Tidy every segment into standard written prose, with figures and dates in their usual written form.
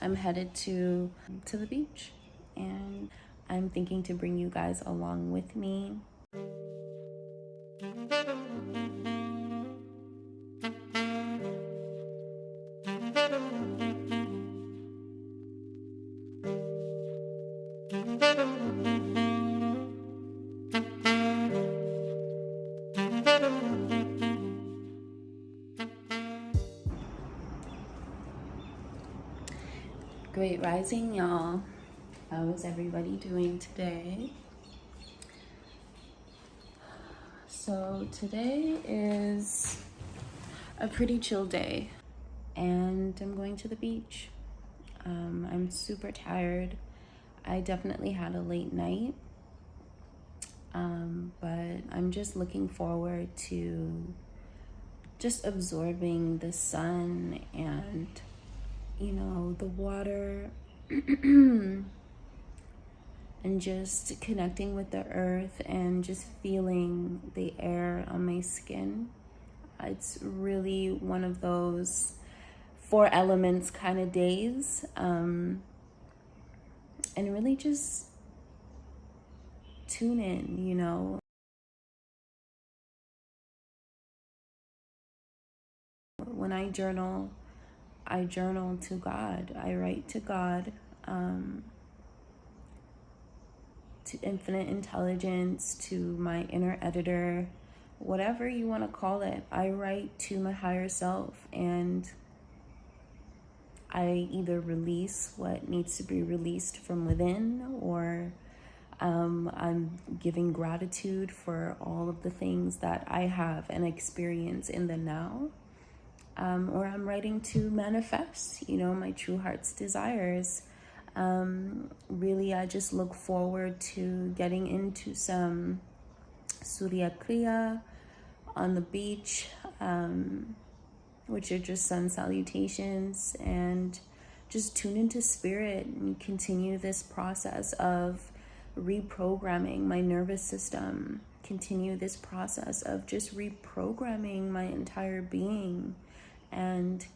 I'm headed to the beach, and I'm thinking to bring you guys along with me. Great rising, y'all. How is everybody doing today? So today is a pretty chill day, and I'm going to the beach. I'm super tired. I definitely had a late night, but I'm just looking forward to just absorbing the sun and, the water and just connecting with the earth and just feeling the air on my skin. It's really one of those four elements kind of days, and really just tune in. When I journal to God. I write to God, to infinite intelligence, to my inner editor, whatever you want to call it. I write to my higher self, and I either release what needs to be released from within, or I'm giving gratitude for all of the things that I have and experience in the now. Or I'm writing to manifest, my true heart's desires. Really, I just look forward to getting into some Surya Kriya on the beach, which are just sun salutations, and just tune into spirit and continue this process of reprogramming my nervous system, continue this process of just reprogramming my entire being, and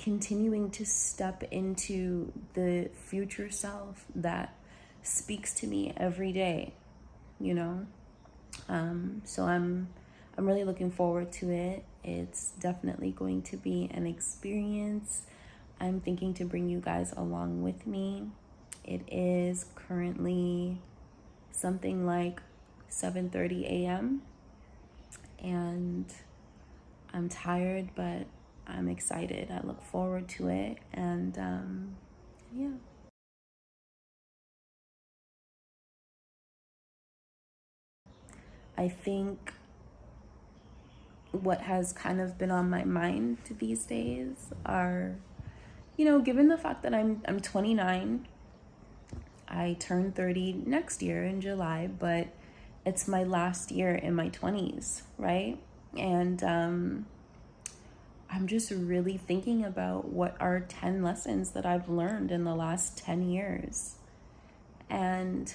continuing to step into the future self that speaks to me every day, so I'm really looking forward to it. It's definitely going to be an experience. I'm thinking to bring you guys along with me. It is currently something like 7:30 a.m. and I'm tired, but I'm excited. I look forward to it, and yeah. I think what has kind of been on my mind these days are, given the fact that I'm 29, I turn 30 next year in July, but it's my last year in my 20s, right? And I'm just really thinking about what are 10 lessons that I've learned in the last 10 years. And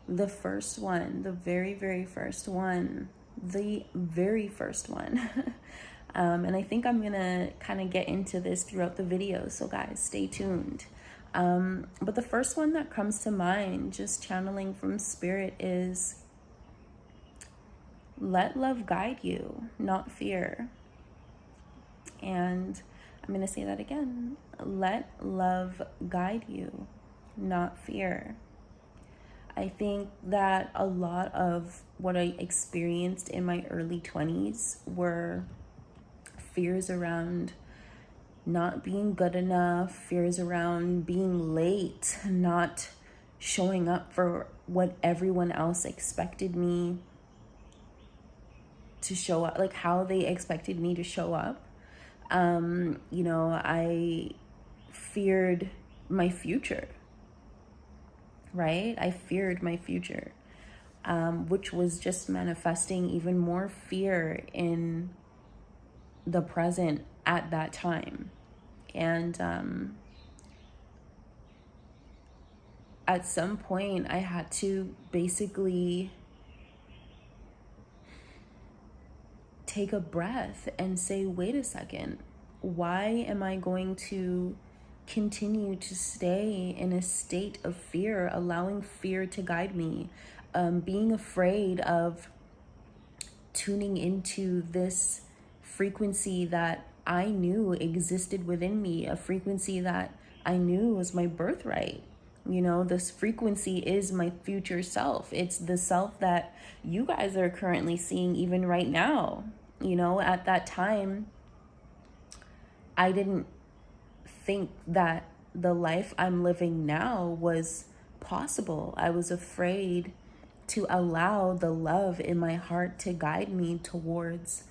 the first one, the very first one, and I think I'm gonna kind of get into this throughout the video, so guys, stay tuned. But the first one that comes to mind, just channeling from spirit, is let love guide you, not fear. And I'm gonna say that again. Let love guide you, not fear. I think that a lot of what I experienced in my early 20s were fears around not being good enough, fears around being late, not showing up for what everyone else expected me to show up, like how they expected me to show up. I feared my future, right? I feared my future, which was just manifesting even more fear in the present at that time. And at some point, I had to basically take a breath and say, wait a second, why am I going to continue to stay in a state of fear, allowing fear to guide me, being afraid of tuning into this frequency that I knew existed within me, a frequency that I knew was my birthright. You know, this frequency is my future self. It's the self that you guys are currently seeing even right now. You know, at that time, I didn't think that the life I'm living now was possible. I was afraid to allow the love in my heart to guide me towards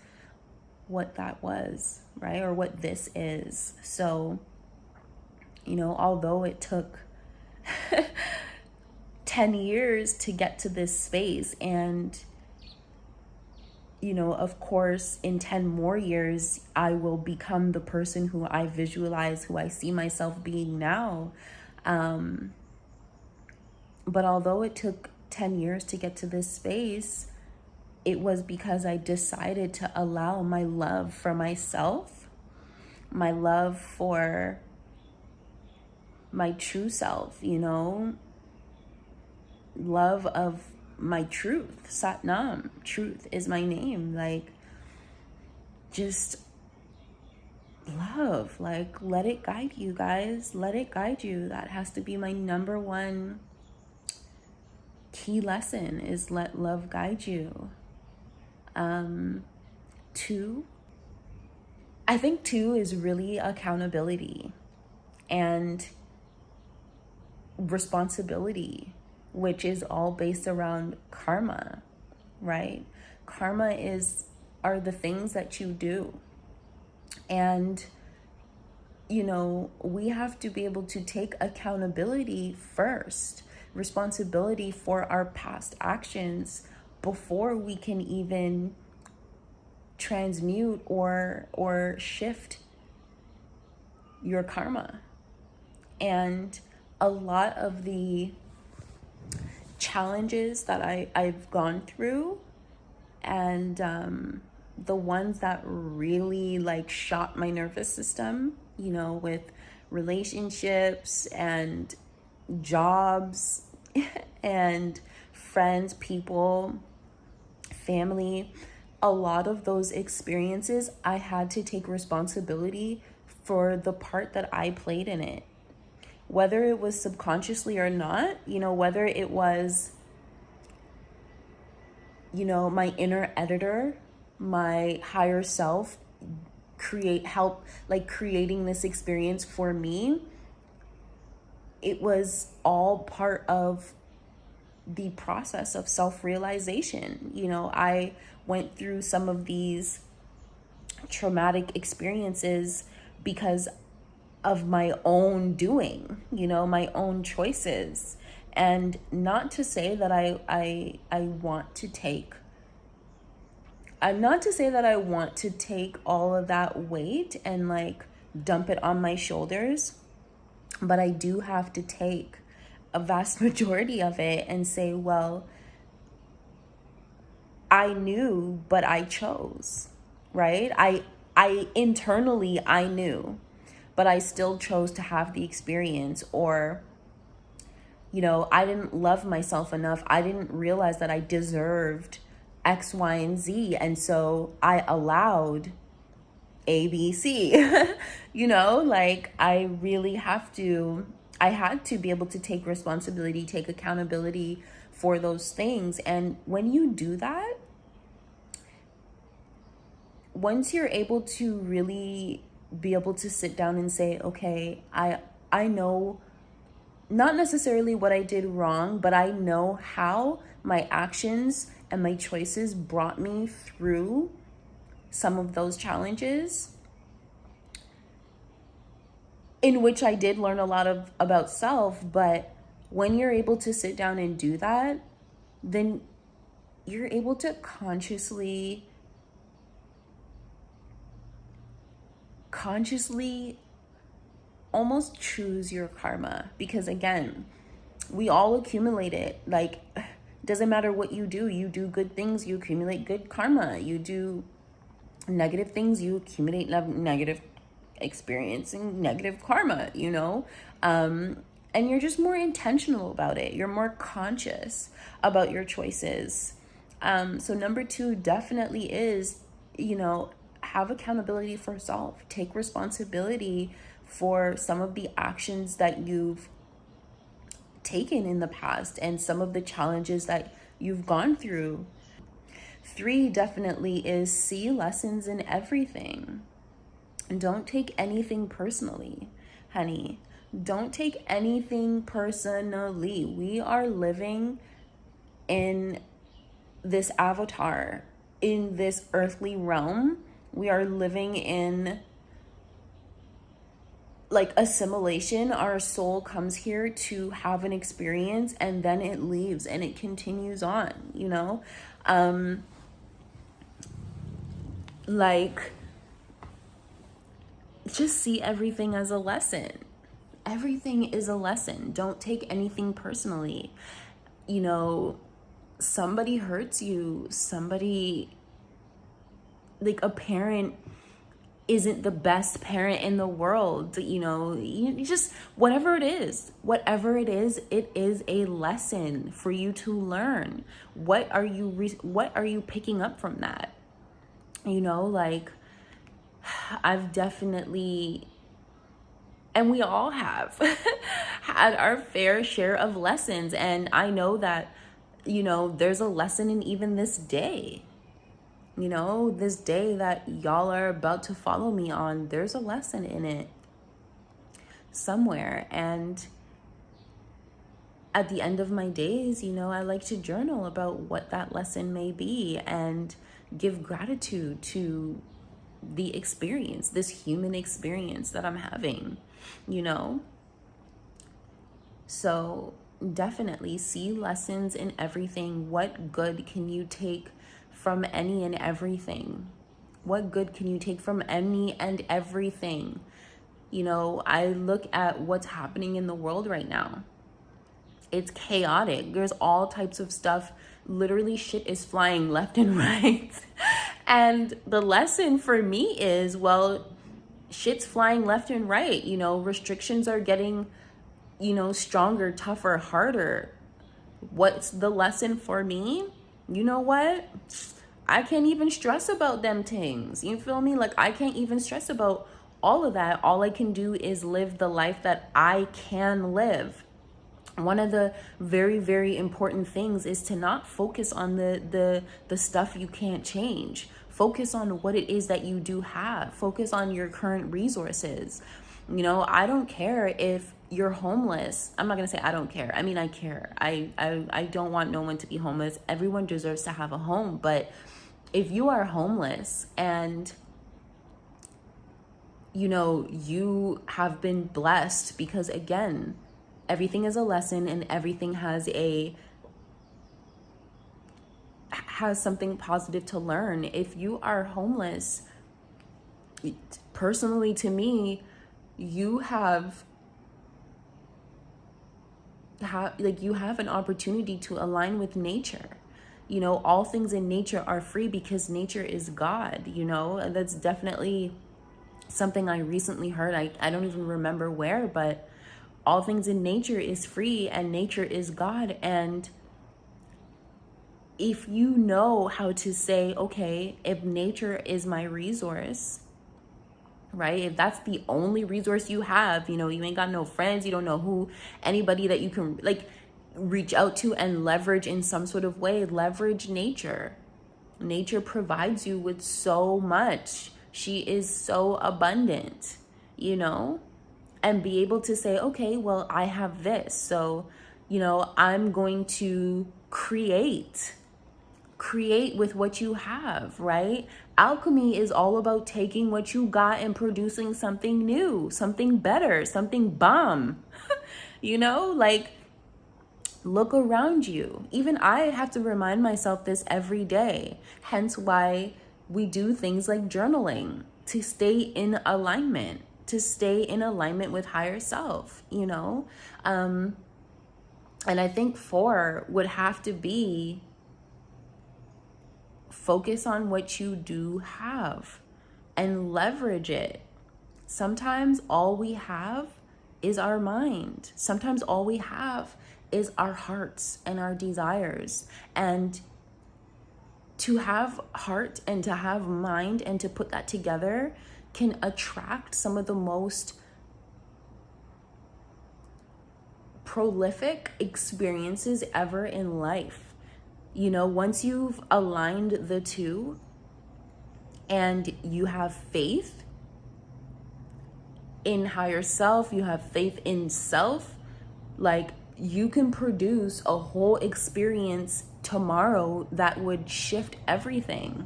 what that was, right? Or what this is. So, you know, although it took 10 years to get to this space, and you know, of course, in 10 more years, I will become the person who I visualize, who I see myself being now. But although it took 10 years to get to this space, it was because I decided to allow my love for myself, my love for my true self, you know, love of my truth, Satnam, truth is my name. Like, just love, like, let it guide you guys, let it guide you. That has to be my number one key lesson, is let love guide you. Two, I think two is really accountability and responsibility, which is all based around karma, right? Karma are the things that you do. And, you know, we have to be able to take accountability first, responsibility for our past actions, before we can even transmute or shift your karma. And a lot of the challenges that I've gone through, and the ones that really like shot my nervous system, you know, with relationships and jobs and friends, people, family, a lot of those experiences, I had to take responsibility for the part that I played in it. Whether it was subconsciously or not, you know, whether it was, you know, my inner editor, my higher self creating this experience for me, it was all part of the process of self-realization. You know, I went through some of these traumatic experiences because of my own doing, you know, my own choices. And not to say that I want to take, not to say that I want to take all of that weight and like dump it on my shoulders, but I do have to take a vast majority of it and say, well, I knew, but I chose, right? I internally, I knew, but I still chose to have the experience. Or, you know, I didn't love myself enough. I didn't realize that I deserved X, Y, and Z. And so I allowed A, B, C, you know, like I had to be able to take responsibility, take accountability for those things. And when you do that, once you're able to really be able to sit down and say, okay, I know not necessarily what I did wrong, but I know how my actions and my choices brought me through some of those challenges, in which I did learn a lot about self. But when you're able to sit down and do that, then you're able to consciously almost choose your karma. Because again, we all accumulate it. Like, doesn't matter what you do good things, you accumulate good karma. You do Negative things, you accumulate negative experience and negative karma, you know? And you're just more intentional about it. You're more conscious about your choices. So number 2 definitely is, you know, have accountability for self. Take responsibility for some of the actions that you've taken in the past and some of the challenges that you've gone through. 3 definitely is see lessons in everything. And don't take anything personally, honey. Don't take anything personally. We are living in this avatar, in this earthly realm. We are living in like assimilation. Our soul comes here to have an experience and then it leaves and it continues on, you know? Like, just see everything as a lesson. Everything is a lesson. Don't take anything personally. You know, somebody hurts you, somebody, like a parent isn't the best parent in the world, you know, you just, whatever it is, it is a lesson for you to learn. What are you picking up from that? You know, like, I've definitely, and we all have had our fair share of lessons. And I know that, you know, there's a lesson in even this day. You know, this day that y'all are about to follow me on, there's a lesson in it somewhere. And at the end of my days, you know, I like to journal about what that lesson may be and give gratitude to the experience, this human experience that I'm having, you know? So definitely see lessons in everything. What good can you take from any and everything? What good can you take from any and everything? You know, I look at what's happening in the world right now. It's chaotic. There's all types of stuff. Literally shit is flying left and right. And the lesson for me is, well, shit's flying left and right. You know, restrictions are getting, you know, stronger, tougher, harder. What's the lesson for me? You know what? I can't even stress about them things. You feel me? Like, I can't even stress about all of that. All I can do is live the life that I can live. One of the very, very important things is to not focus on the stuff you can't change. Focus on what it is that you do have. Focus on your current resources. You know, I don't care if you're homeless. I'm not going to say I don't care. I mean, I care. I don't want no one to be homeless. Everyone deserves to have a home. But if you are homeless and, you know, you have been blessed because, again, everything is a lesson and everything has something positive to learn. If you are homeless, personally to me, you have an opportunity to align with nature. You know, all things in nature are free because nature is God, you know. And that's definitely something I recently heard. I don't even remember where, but all things in nature is free and nature is God. And if you know how to say, okay, if nature is my resource, right? If that's the only resource you have, you know, you ain't got no friends, you don't know anybody that you can like reach out to and leverage in some sort of way, leverage nature. Nature provides you with so much. She is so abundant, you know, and be able to say, okay, well, I have this. So, you know, I'm going to create with what you have, right? Alchemy is all about taking what you got and producing something new, something better, something bomb. You know, like, look around you. Even I have to remind myself this every day. Hence why we do things like journaling, to stay in alignment, with higher self, you know? And I think 4 would have to be Focus on what you do have and leverage it. Sometimes all we have is our mind. Sometimes all we have is our hearts and our desires. And to have heart and to have mind and to put that together can attract some of the most prolific experiences ever in life. You know, once you've aligned the two and you have faith in higher self, you have faith in self, like, you can produce a whole experience tomorrow that would shift everything.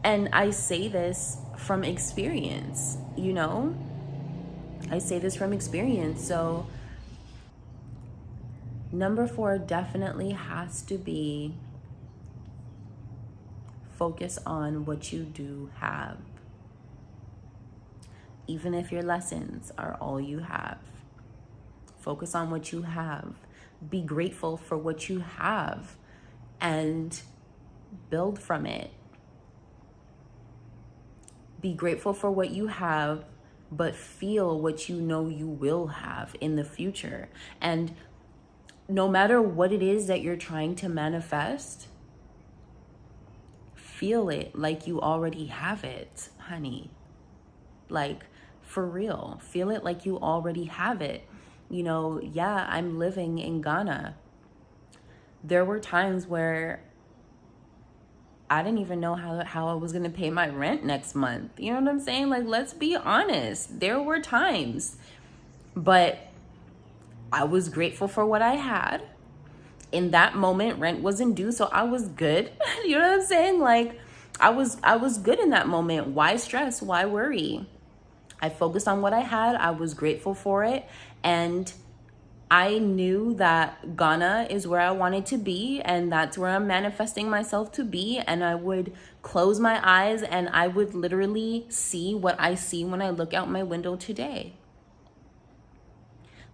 And I say this from experience, you know? I say this from experience. So number 4 definitely has to be focus on what you do have. Even if your lessons are all you have. Focus on what you have. Be grateful for what you have and build from it. Be grateful for what you have, but feel what you know you will have in the future. And no matter what it is that you're trying to manifest, feel it like you already have it, honey. Like, for real, feel it like you already have it. You know, yeah, I'm living in Ghana. There were times where I didn't even know how I was going to pay my rent next month. You know what I'm saying? Like, let's be honest. There were times, but I was grateful for what I had. In that moment, rent wasn't due, so I was good. You know what I'm saying? Like, I was good in that moment. Why stress? Why worry? I focused on what I had. I was grateful for it. And I knew that Ghana is where I wanted to be, and that's where I'm manifesting myself to be. And I would close my eyes and I would literally see what I see when I look out my window today.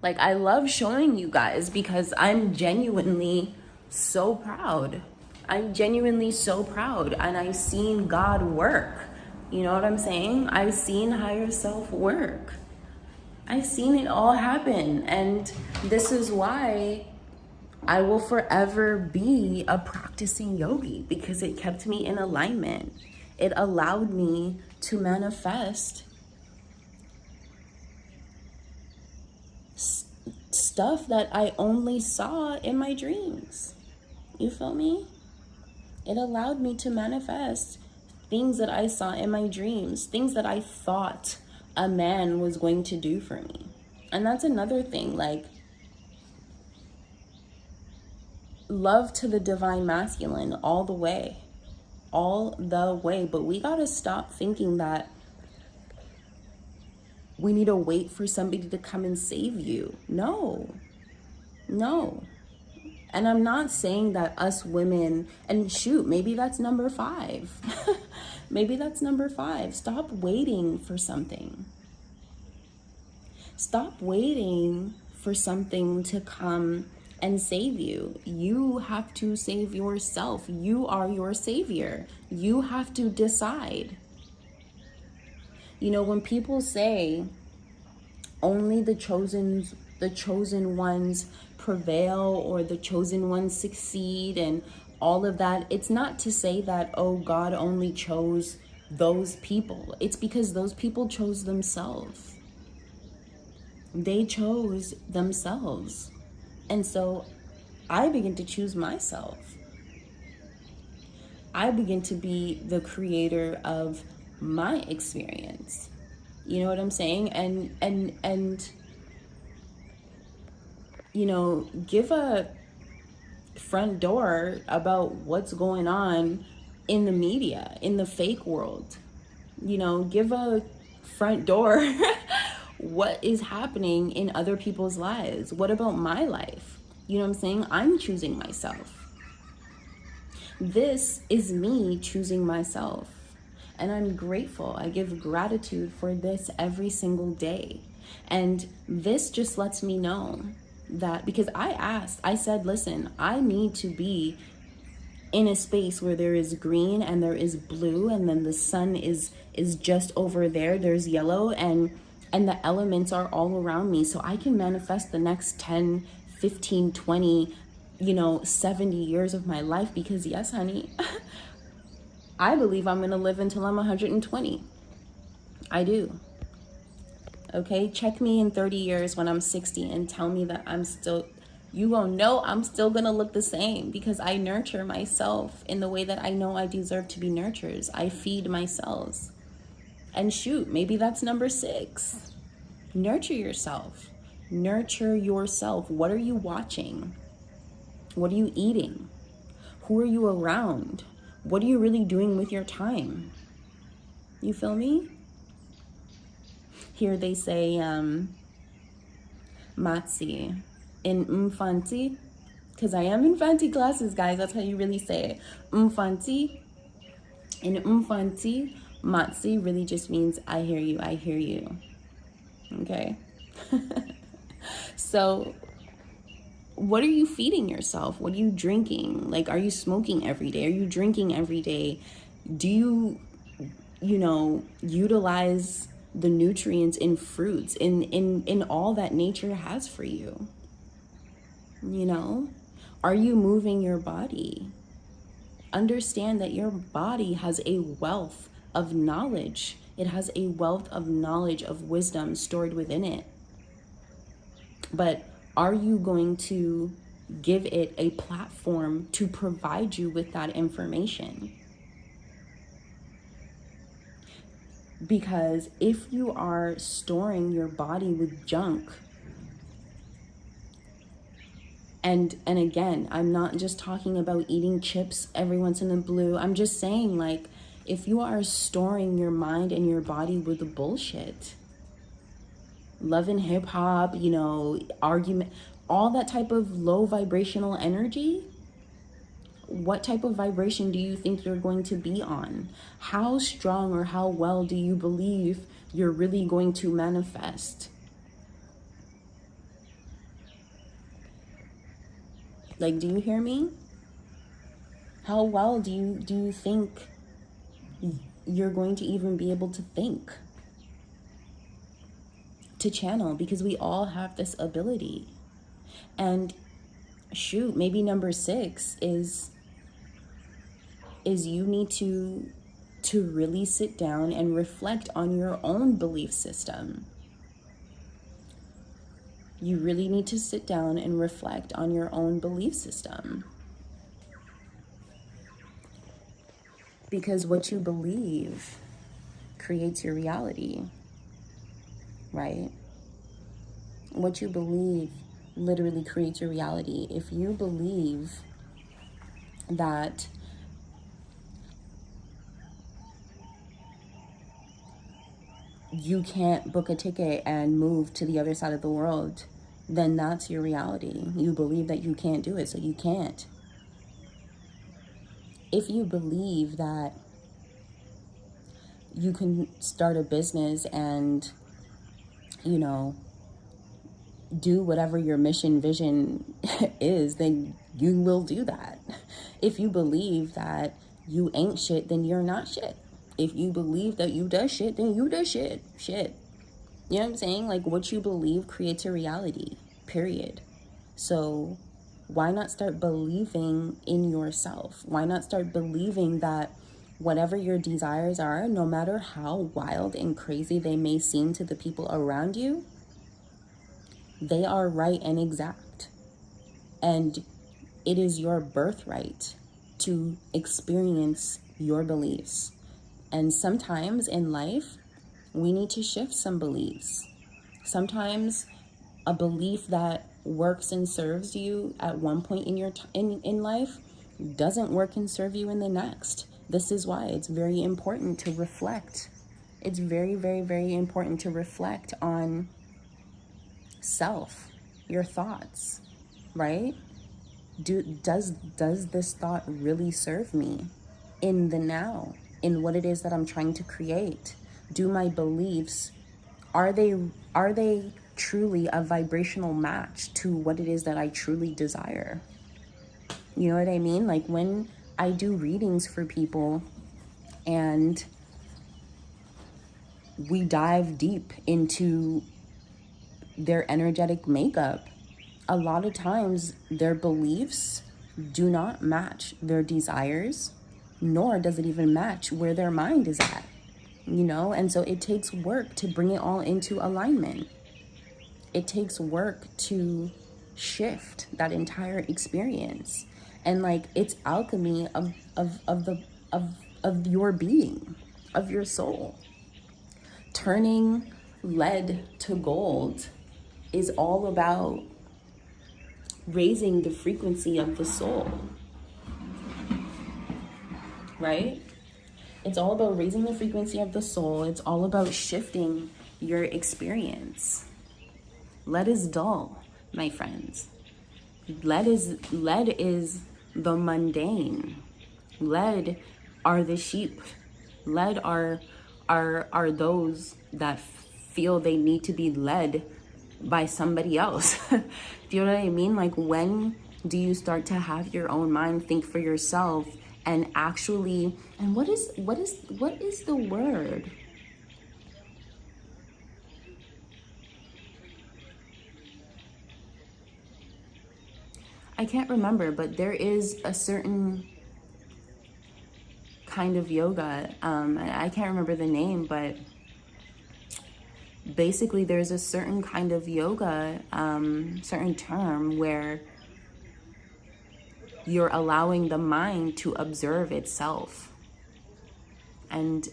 Like, I love showing you guys because I'm genuinely so proud. I'm genuinely so proud. And I've seen God work. You know what I'm saying? I've seen higher self work. I've seen it all happen. And this is why I will forever be a practicing yogi, because it kept me in alignment. It allowed me to manifest stuff that I only saw in my dreams. You feel me? It allowed me to manifest things that I saw in my dreams, things that I thought a man was going to do for me. And that's another thing, like, love to the divine masculine all the way, but we gotta stop thinking that we need to wait for somebody to come and save you. No. And I'm not saying that us women, and shoot, maybe that's number 5. Maybe that's number 5. Stop waiting for something. Stop waiting for something to come and save you. You have to save yourself. You are your savior. You have to decide. You know, when people say only the chosen ones prevail or the chosen ones succeed and all of that, it's not to say that, oh, God only chose those people. It's because those people chose themselves. They chose themselves. And so I begin to choose myself. I begin to be the creator of my experience. You know what I'm saying? And you know, give a front door about what's going on in the media, in the fake world. You know, give a front door what is happening in other people's lives. What about my life? You know what I'm saying? I'm choosing myself. This is me choosing myself. And I'm grateful. I give gratitude for this every single day. And this just lets me know that, because I said, listen, I need to be in a space where there is green and there is blue, and then the sun is just over there, there's yellow, and the elements are all around me, so I can manifest the next 10, 15, 20, 70 years of my life. Because yes, honey, I believe I'm going to live until I'm 120. I do. Okay, check me in 30 years when I'm 60 and tell me that you won't know I'm still gonna look the same, because I nurture myself in the way that I know I deserve to be nurtured. I feed my cells. And shoot, maybe that's number 6. Nurture yourself. Nurture yourself. What are you watching? What are you eating? Who are you around? What are you really doing with your time? You feel me? Here they say, matzi in mfanti, because I am in fancy classes, guys. That's how you really say it. Mfanti. In mfanti, matzi really just means I hear you, I hear you. Okay? So, what are you feeding yourself? What are you drinking? Like, are you smoking every day? Are you drinking every day? Do you, utilize the nutrients in fruits, in all that nature has for you? Are you moving your body? Understand that your body has a wealth of knowledge. It has a wealth of knowledge, of wisdom stored within it. But are you going to give it a platform to provide you with that information? Because if you are storing your body with junk, and again, I'm not just talking about eating chips every once in a blue. I'm just saying, like, if you are storing your mind and your body with the bullshit, love and hip hop, argument, all that type of low vibrational energy, what type of vibration do you think you're going to be on? How strong or how well do you believe you're really going to manifest? Like, do you hear me? How well do you think you're going to even be able to think? To channel, because we all have this ability. And shoot, maybe number 6 is you need to really sit down and reflect on your own belief system. You really need to sit down and reflect on your own belief system. Because what you believe creates your reality, right? What you believe literally creates your reality. If you believe that you can't book a ticket and move to the other side of the world, then that's your reality. You believe that you can't do it, so you can't. If you believe that you can start a business and, do whatever your mission vision is, then you will do that. If you believe that you ain't shit, then you're not shit. If you believe that you does shit, then you does shit. You know what I'm saying? Like, what you believe creates a reality, period. So why not start believing in yourself? Why not start believing that whatever your desires are, no matter how wild and crazy they may seem to the people around you, they are right and exact. And it is your birthright to experience your beliefs. And sometimes in life, we need to shift some beliefs. Sometimes a belief that works and serves you at one point in your in life doesn't work and serve you in the next. This is why it's very important to reflect. It's very, very, very important to reflect on self, your thoughts, right? Does this thought really serve me in the now, in what it is that I'm trying to create? Do my beliefs, are they truly a vibrational match to what it is that I truly desire? You know what I mean? Like, when I do readings for people, and we dive deep into their energetic makeup. A lot of times their beliefs do not match their desires, nor does it even match where their mind is at, and so it takes work to bring it all into alignment. It takes work to shift that entire experience, and like, it's alchemy of your being, of your soul. Turning lead to gold is all about raising the frequency of the soul, right? It's all about raising the frequency of the soul. It's all about shifting your experience. Lead is dull, my friends. Lead is the mundane. Lead are the sheep. Lead are those that feel they need to be led by somebody else. Do you know what I mean? Like, when do you start to have your own mind, think for yourself, and actually, and what is the word? I can't remember, but there is a certain kind of yoga. I can't remember the name, but basically there's a certain kind of yoga, certain term where you're allowing the mind to observe itself. And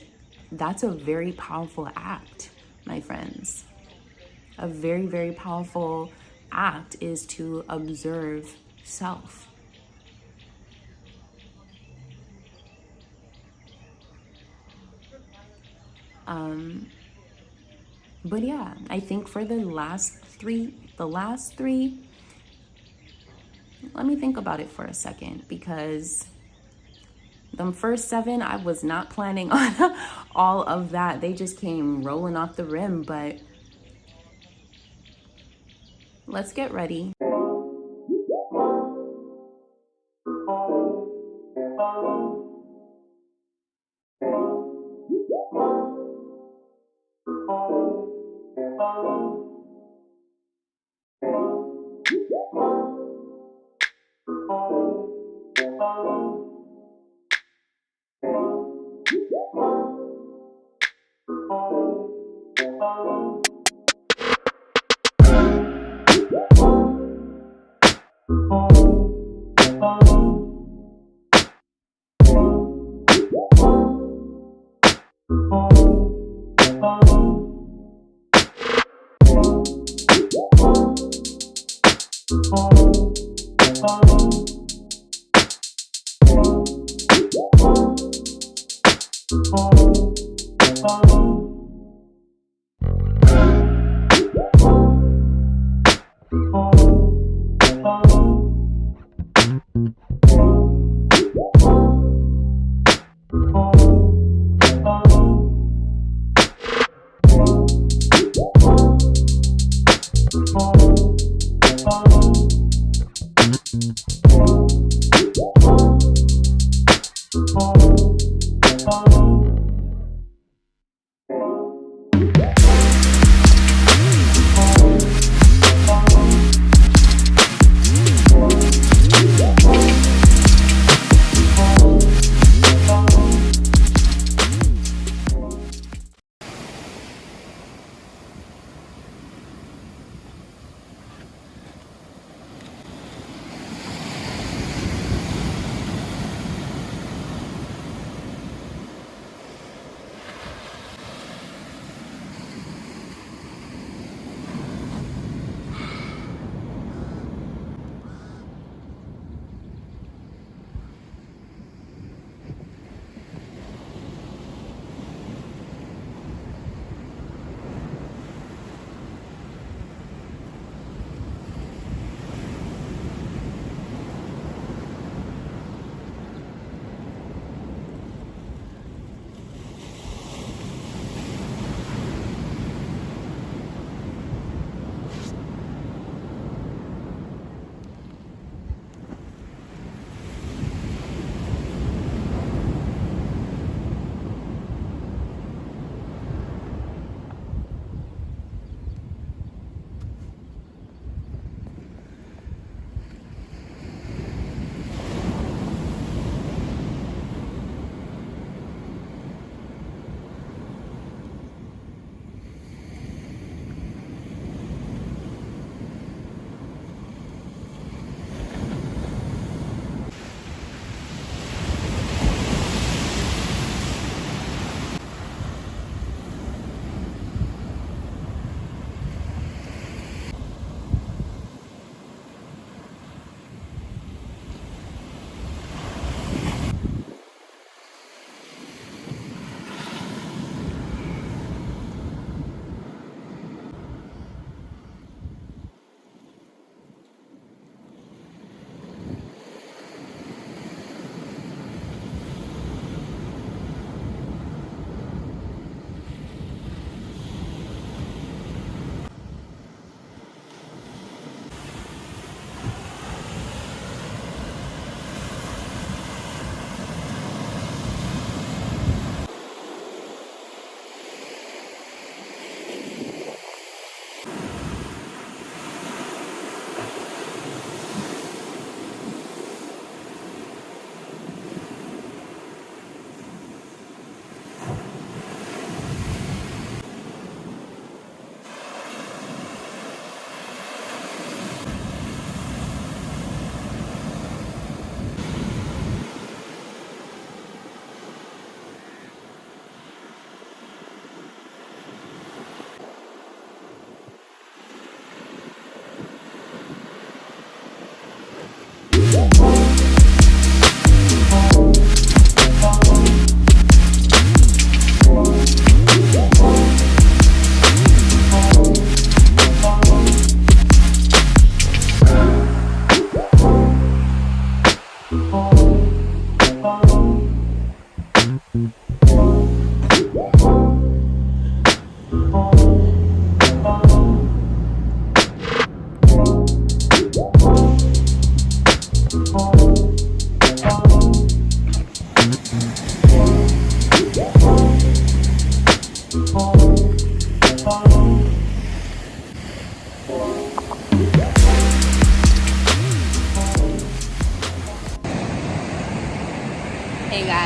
that's a very powerful act, my friends. A very, very powerful act is to observe self. But yeah, I think for the last three, let me think about it for a second, because the first 7, I was not planning on all of that. They just came rolling off the rim, but let's get ready.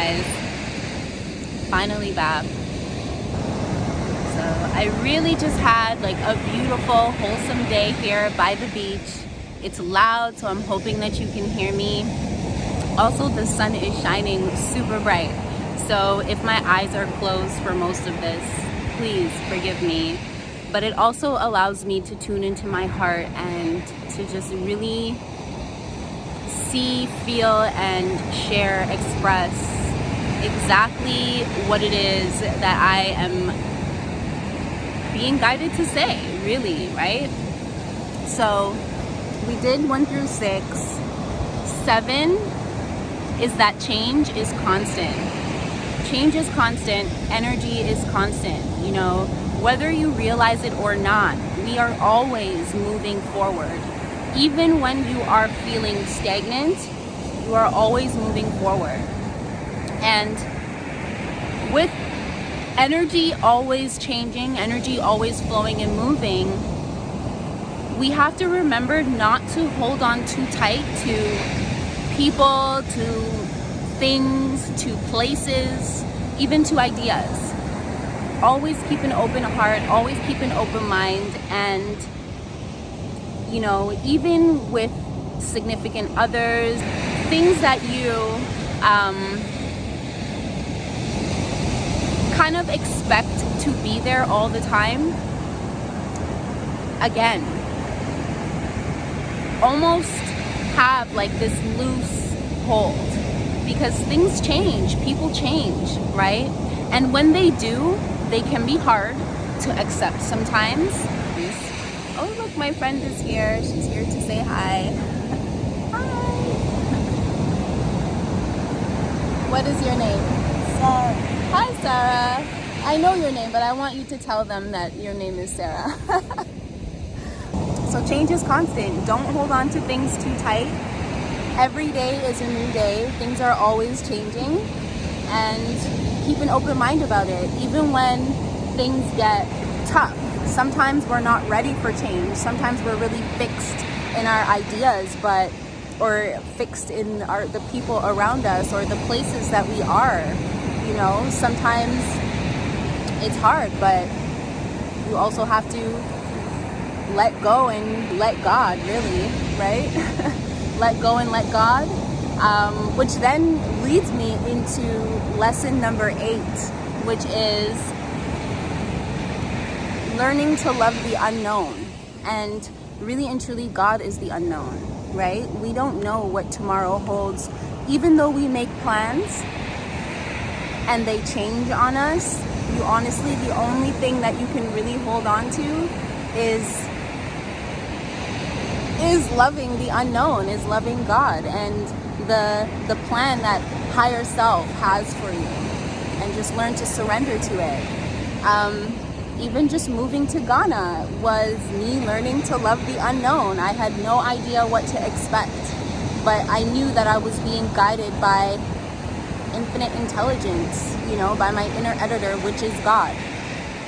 guys. Finally back. So I really just had like a beautiful, wholesome day here by the beach. It's loud, so I'm hoping that you can hear me. Also, the sun is shining super bright. So if my eyes are closed for most of this, please forgive me. But it also allows me to tune into my heart and to just really see, feel, and share, express exactly what it is that I am being guided to say, really, right? So we did 1 through 6. 7 is that change is constant. Change is constant, energy is constant, you know, whether you realize it or not, we are always moving forward. Even when you are feeling stagnant, you are always moving forward. And with energy always changing, energy always flowing and moving, we have to remember not to hold on too tight to people, to things, to places, even to ideas. Always keep an open heart, always keep an open mind, and you know, even with significant others, things that you kind of expect to be there all the time, again, almost have like this loose hold, because things change, people change, right? And when they do, they can be hard to accept sometimes. Oh, look, my friend is here. She's here to say hi. Hi. What is your name? Sarah. Hi, Sarah. I know your name, but I want you to tell them that your name is Sarah. So change is constant. Don't hold on to things too tight. Every day is a new day. Things are always changing. And keep an open mind about it. Even when things get tough. Sometimes we're not ready for change. Sometimes we're really fixed in our ideas, or fixed in the people around us or the places that we are. You know, sometimes it's hard, but you also have to let go and let God, really, right? Let go and let God, which then leads me into lesson number 8, which is learning to love the unknown. And really and truly, God is the unknown, right? We don't know what tomorrow holds. Even though we make plans and they change on us, you honestly, the only thing that you can really hold on to is loving the unknown, is loving God and the plan that higher self has for you, and just learn to surrender to it. Even just moving to Ghana was me learning to love the unknown. I had no idea what to expect, but I knew that I was being guided by infinite intelligence, you know, by my inner editor, which is God.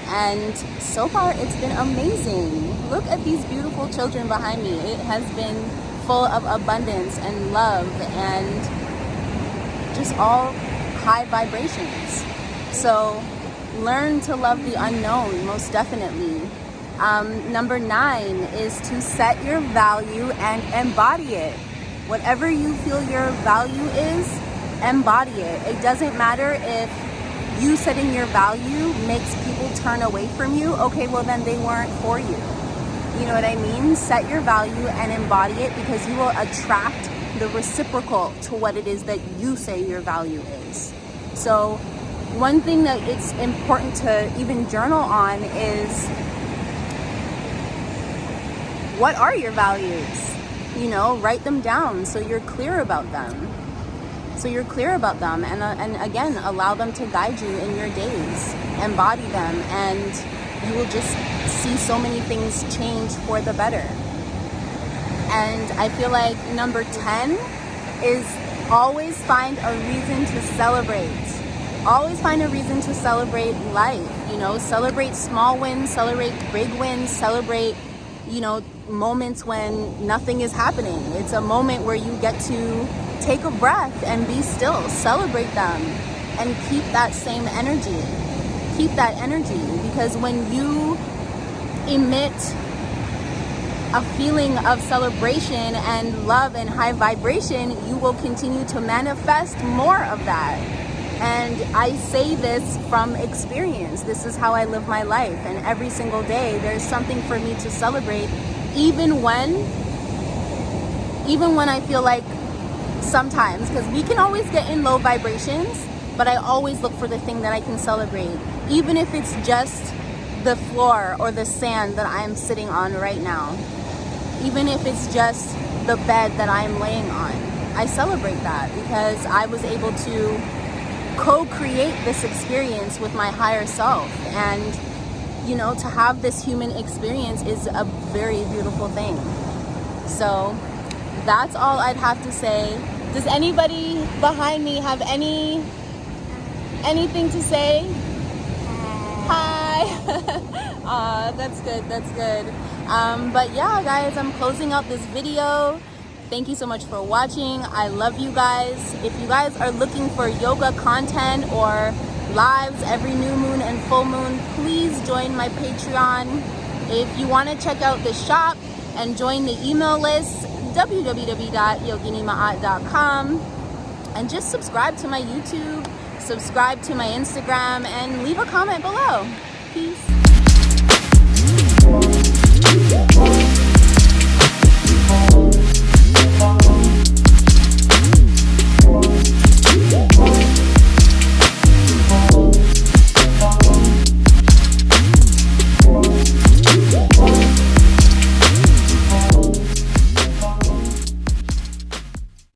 And so far, it's been amazing. Look at these beautiful children behind me. It has been full of abundance and love and just all high vibrations. So learn to love the unknown, most definitely. Number 9 is to set your value and embody it. Whatever you feel your value is, embody it. It doesn't matter if you setting your value makes people turn away from you. Okay, well then they weren't for you. You know what I mean? Set your value and embody it, because you will attract the reciprocal to what it is that you say your value is. So one thing that it's important to even journal on is, what are your values? You know, write them down so you're clear about them. And again, allow them to guide you in your days. Embody them, and you will just see so many things change for the better. And I feel like number 10 is always find a reason to celebrate. Always find a reason to celebrate life, you know, celebrate small wins, celebrate big wins, celebrate you know, moments when nothing is happening. It's a moment where you get to take a breath and be still, celebrate them, and keep that same energy. Keep that energy, because when you emit a feeling of celebration and love and high vibration, you will continue to manifest more of that. And I say this from experience. This is how I live my life, and every single day there's something for me to celebrate, even when I feel like sometimes, because we can always get in low vibrations, but I always look for the thing that I can celebrate, even if it's just the floor or the sand that I'm sitting on right now, even if it's just the bed that I'm laying on. I celebrate that because I was able to co-create this experience with my higher self. And you know, to have this human experience is a very beautiful thing. So that's all I'd have to say. Does anybody behind me have anything to say? Hi. Aw, that's good, that's good. But yeah, guys, I'm closing out this video. Thank you so much for watching. I love you guys. If you guys are looking for yoga content or lives every new moon and full moon, please join my Patreon. If you want to check out the shop and join the email list, www.yoginimaat.com, and just subscribe to my YouTube, subscribe to my Instagram, and leave a comment below. Peace.